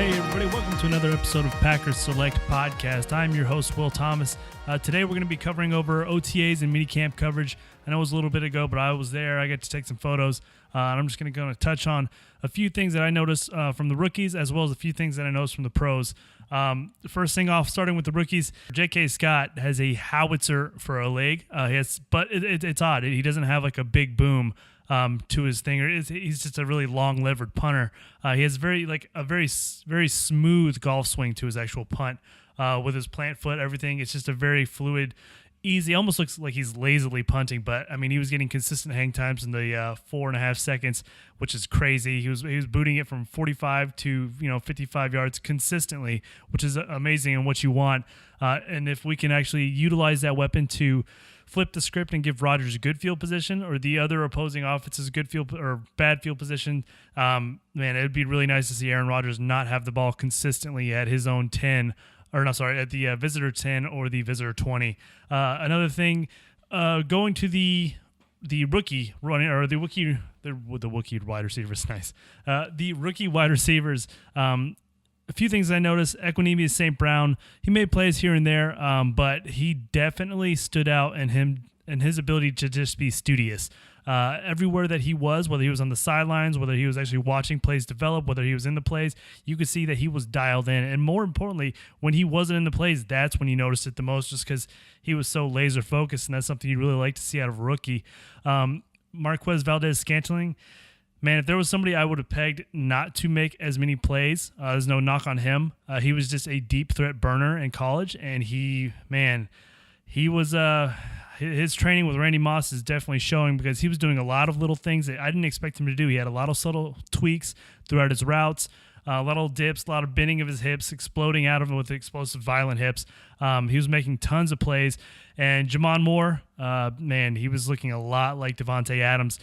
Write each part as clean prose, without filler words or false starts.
Hey everybody, welcome to another episode of Packers Select Podcast. I'm your host, Will Thomas. Today we're going to be covering over OTAs and minicamp coverage. I know it was a little bit ago, but I was there. I got to take some photos. And I'm just going to touch on a few things that I noticed from the rookies, as well as a few things that I noticed from the pros. First thing off, starting with the rookies, J.K. Scott has a howitzer for a leg. But it's odd. He doesn't have like a big boom to his thing. He's just a really long-levered punter. He has very smooth golf swing to his actual punt with his plant foot. Everything. It's just a very fluid, easy. Almost looks like he's lazily punting, but I mean he was getting consistent hang times in the 4.5 seconds, which is crazy. He was booting it from 45 to 55 yards consistently, which is amazing and what you want. And if we can actually utilize that weapon to flip the script and give Rodgers a good field position, or the other opposing offense's good field or bad field position, man, it'd be really nice to see Aaron Rodgers not have the ball consistently at his own 10, at the visitor 10 or the visitor 20. Another thing, going to the rookie running, or the Wookiee wide receivers, nice. The rookie wide receivers, a few things I noticed. Equanimeous St. Brown, he made plays here and there, but he definitely stood out in his ability to just be studious. Everywhere that he was, whether he was on the sidelines, whether he was actually watching plays develop, whether he was in the plays, you could see that he was dialed in. And more importantly, when he wasn't in the plays, that's when you noticed it the most, just because he was so laser focused, and that's something you'd really like to see out of a rookie. Marquez Valdes-Scantling, man, if there was somebody I would have pegged not to make as many plays, there's no knock on him. He was just a deep threat burner in college, and he was his training with Randy Moss is definitely showing, because he was doing a lot of little things that I didn't expect him to do. He had a lot of subtle tweaks throughout his routes, a lot of dips, a lot of bending of his hips, exploding out of him with explosive, violent hips. He was making tons of plays. And Jamon Moore, man, he was looking a lot like Davante Adams.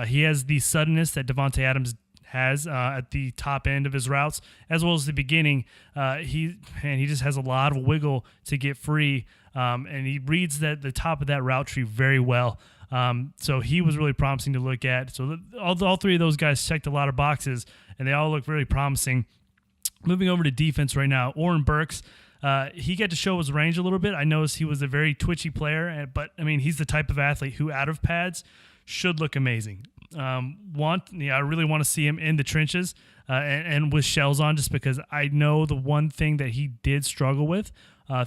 He has the suddenness that Davante Adams has at the top end of his routes, as well as the beginning. He just has a lot of wiggle to get free, and he reads the top of that route tree very well. So he was really promising to look at. So all three of those guys checked a lot of boxes, and they all look really promising. Moving over to defense right now, Oren Burks. He got to show his range a little bit. I noticed he was a very twitchy player, but I mean, he's the type of athlete who out of pads should look amazing. I really want to see him in the trenches and with shells on, just because I know the one thing that he did struggle with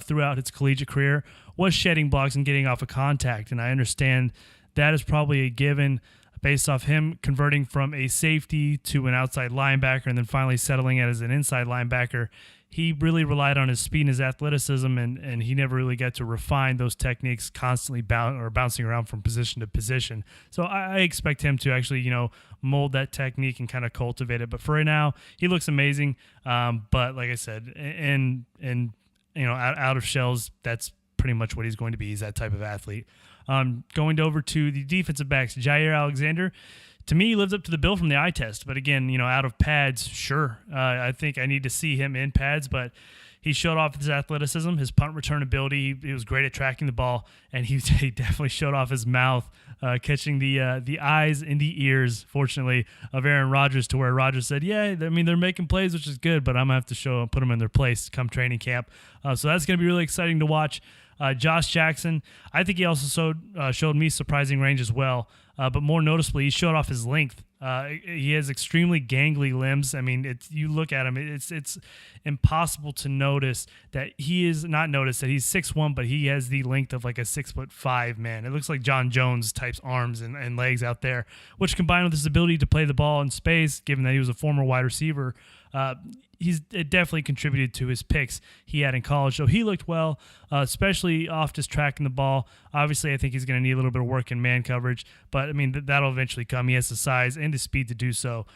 throughout his collegiate career was shedding blocks and getting off of contact. And I understand that is probably a given based off him converting from a safety to an outside linebacker and then finally settling as an inside linebacker. He really relied on his speed and his athleticism, and he never really got to refine those techniques, constantly bouncing around from position to position. So I expect him to actually, mold that technique and kind of cultivate it. But for right now, he looks amazing. But like I said, out of shells, that's pretty much what he's going to be. He's that type of athlete. Going over to the defensive backs, Jair Alexander. To me, he lives up to the bill from the eye test. But again, out of pads, sure. I think I need to see him in pads, but he showed off his athleticism, his punt return ability. He was great at tracking the ball, and he definitely showed off his mouth, catching the eyes and the ears, fortunately, of Aaron Rodgers, to where Rodgers said, yeah, I mean, they're making plays, which is good, but I'm going to have to put them in their place come training camp. So that's going to be really exciting to watch. Josh Jackson, I think he also showed me surprising range as well. But more noticeably, he showed off his length. He has extremely gangly limbs. I mean, you look at him, it's impossible to notice that he's 6'1", but he has the length of like a 6'5" man. It looks like John Jones type's arms and legs out there, which combined with his ability to play the ball in space, given that he was a former wide receiver, it definitely contributed to his picks he had in college. So he looked well, especially off just tracking the ball. Obviously, I think he's going to need a little bit of work in man coverage, but I mean, that'll eventually come. He has the size and the speed to do so.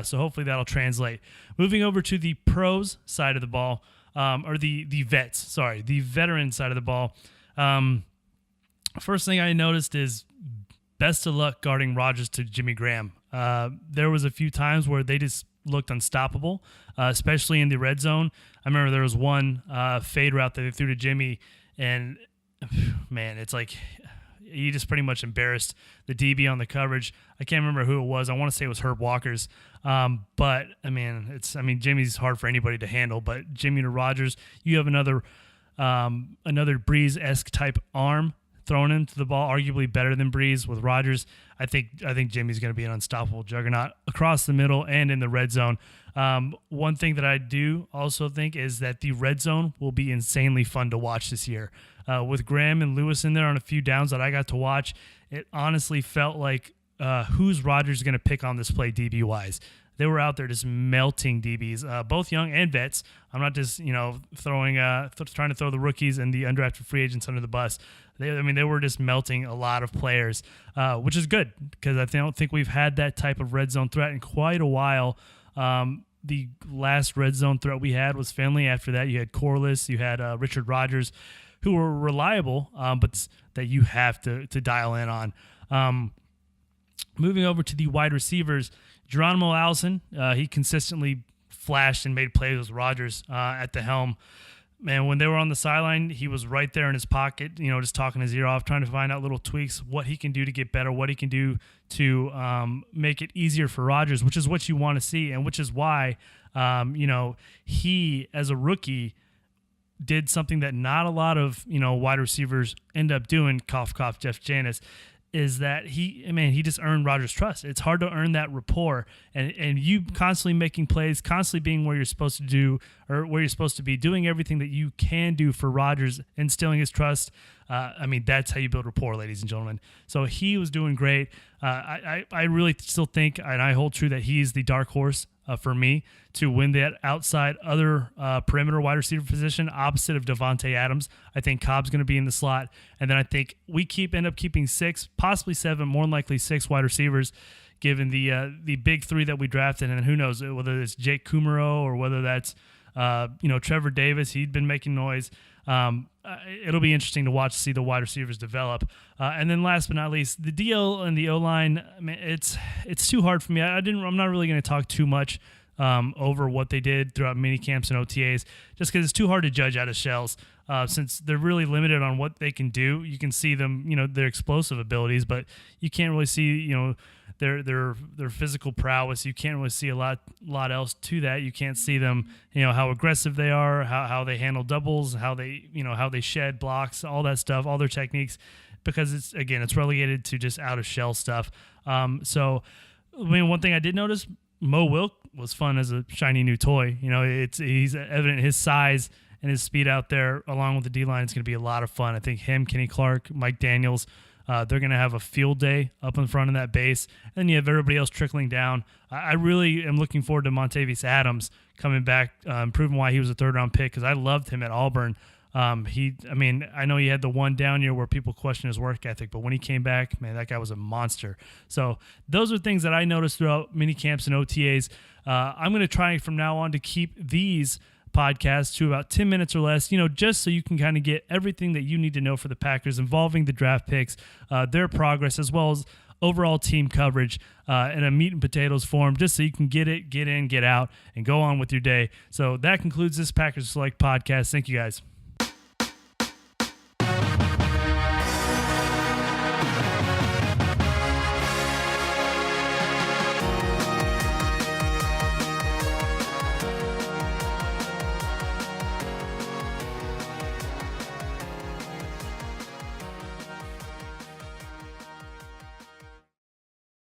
So hopefully that'll translate. Moving over to the pros side of the ball, or the veteran side of the ball. First thing I noticed is best of luck guarding Rodgers to Jimmy Graham. There was a few times where they just looked unstoppable, especially in the red zone. I remember there was one fade route that they threw to Jimmy, and man, it's like he just pretty much embarrassed the DB on the coverage. I can't remember who it was. I want to say it was Herb Walker's. But Jimmy's hard for anybody to handle. But Jimmy to Rodgers, you have another Breeze-esque type arm thrown into the ball, arguably better than Breeze with Rodgers. I think Jimmy's going to be an unstoppable juggernaut across the middle and in the red zone. One thing that I do also think is that the red zone will be insanely fun to watch this year. With Graham and Lewis in there on a few downs that I got to watch, it honestly felt like who's Rodgers going to pick on this play DB-wise. They were out there just melting DBs, both young and vets. I'm not just trying to throw the rookies and the undrafted free agents under the bus. They were just melting a lot of players, which is good because I don't think we've had that type of red zone threat in quite a while. The last red zone threat we had was Finley. After that, you had Corliss, you had Richard Rodgers, who were reliable, but that you have to dial in on. Moving over to the wide receivers, Geronimo Allison, he consistently flashed and made plays with Rodgers at the helm. Man, when they were on the sideline, he was right there in his pocket, just talking his ear off, trying to find out little tweaks, what he can do to get better, what he can do to make it easier for Rodgers, which is what you want to see, and which is why, he, as a rookie, did something that not a lot of, wide receivers end up doing, cough, cough, Jeff Janis, is that he just earned Rodgers' trust. It's hard to earn that rapport, and you constantly making plays, constantly being where you're supposed to do, or where you're supposed to be, doing everything that you can do for Rodgers, instilling his trust. That's how you build rapport, ladies and gentlemen. So he was doing great. I really still think, and I hold true, that he's the dark horse for me to win that outside other perimeter wide receiver position opposite of Devontae Adams. I think Cobb's going to be in the slot. And then I think we end up keeping 6, possibly 7, more than likely 6 wide receivers, given the big 3 that we drafted. And who knows whether it's Jake Kumaro or whether that's Trevor Davis. He'd been making noise. It'll be interesting to watch, see the wide receivers develop. And then last but not least, the DL and the O-line, it's too hard for me. I'm not really going to talk too much over what they did throughout mini camps and OTAs, just because it's too hard to judge out of shells. Since they're really limited on what they can do. You can see them, their explosive abilities, but you can't really see, their physical prowess. You can't really see a lot else to that. You can't see them, how aggressive they are, how they handle doubles, how they shed blocks, all that stuff, all their techniques, because it's relegated to just out of shell stuff. One thing I did notice, Mo Wilk was fun as a shiny new toy. He's evident his size and his speed out there, along with the D-line, is going to be a lot of fun. I think him, Kenny Clark, Mike Daniels, they're going to have a field day up in front of that base. And then you have everybody else trickling down. I really am looking forward to Montavious Adams coming back, proving why he was a third-round pick, because I loved him at Auburn. I know he had the one down year where people question his work ethic, but when he came back, man, that guy was a monster. So those are things that I noticed throughout mini camps and OTAs. I'm going to try from now on to keep these podcasts to about 10 minutes or less, just so you can kind of get everything that you need to know for the Packers involving the draft picks, their progress, as well as overall team coverage in a meat and potatoes form, just so you can get in, get out, and go on with your day. So that concludes this Packers Select podcast. Thank you, guys.